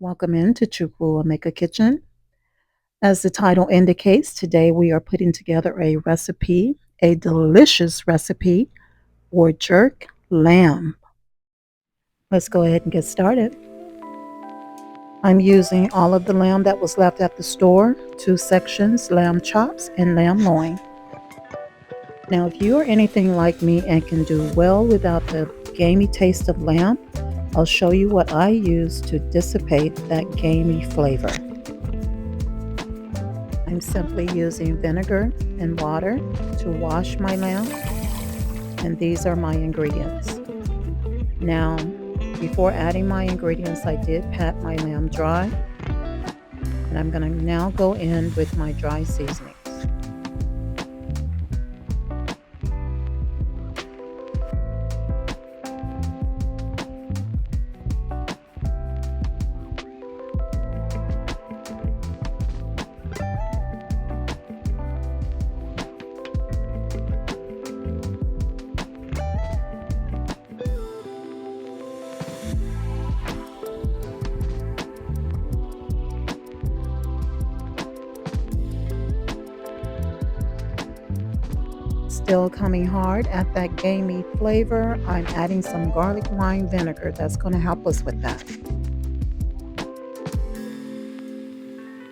Welcome into CHUCKWUEMEKA Kitchen. As the title indicates, today we are putting together a recipe, a delicious recipe for jerk lamb. Let's go ahead and get started. I'm using all of the lamb that was left at the store, 2 sections, lamb chops and lamb loin. Now, if you are anything like me and can do well without the gamey taste of lamb, I'll show you what I use to dissipate that gamey flavor. I'm simply using vinegar and water to wash my lamb, and these are my ingredients. Now, before adding my ingredients, I did pat my lamb dry, and I'm going to now go in with my dry seasonings. Still coming hard at that gamey flavor, I'm adding some garlic wine vinegar. That's going to help us with that.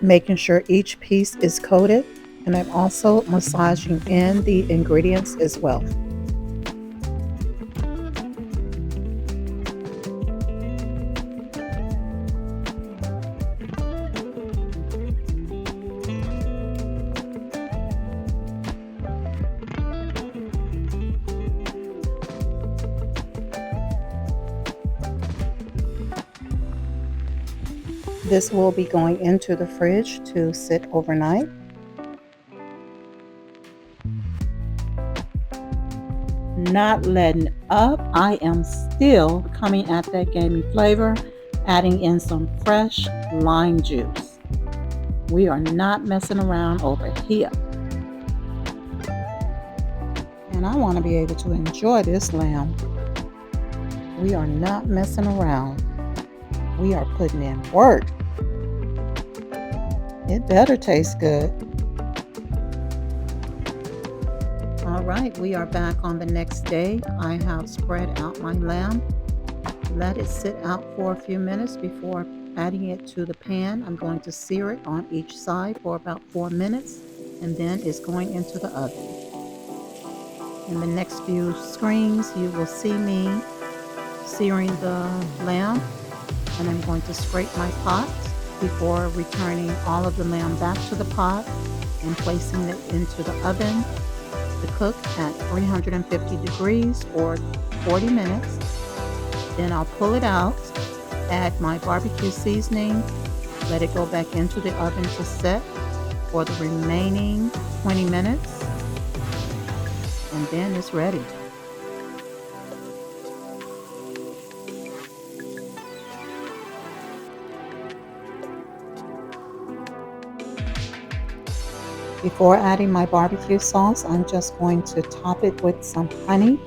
Making sure each piece is coated, and I'm also massaging in the ingredients as well. This will be going into the fridge to sit overnight. Not letting up, I am still coming at that gamey flavor, adding in some fresh lime juice. We are not messing around over here. And I want to be able to enjoy this lamb. We are not messing around. We are putting in work. It better taste good. All right, we are back on the next day. I have spread out my lamb. Let it sit out for a few minutes before adding it to the pan. I'm going to sear it on each side for about 4 minutes, and then it's going into the oven. In the next few screens, you will see me searing the lamb, and I'm going to scrape my pot before returning all of the lamb back to the pot and placing it into the oven to cook at 350 degrees for 40 minutes. Then I'll pull it out, add my barbecue seasoning, let it go back into the oven to set for the remaining 20 minutes, and then it's ready. Before adding my barbecue sauce, I'm just going to top it with some honey,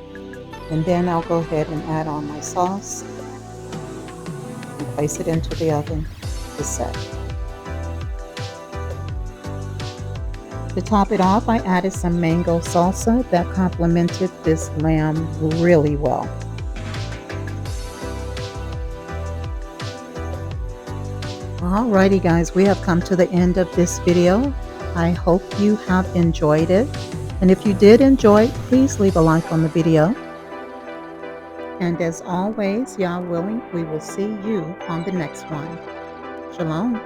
and then I'll go ahead and add on my sauce and place it into the oven to set. To top it off, I added some mango salsa that complemented this lamb really well. Alrighty guys, we have come to the end of this video. I hope you have enjoyed it. And if you did enjoy it, please leave a like on the video. And as always, Yah willing, we will see you on the next one. Shalom.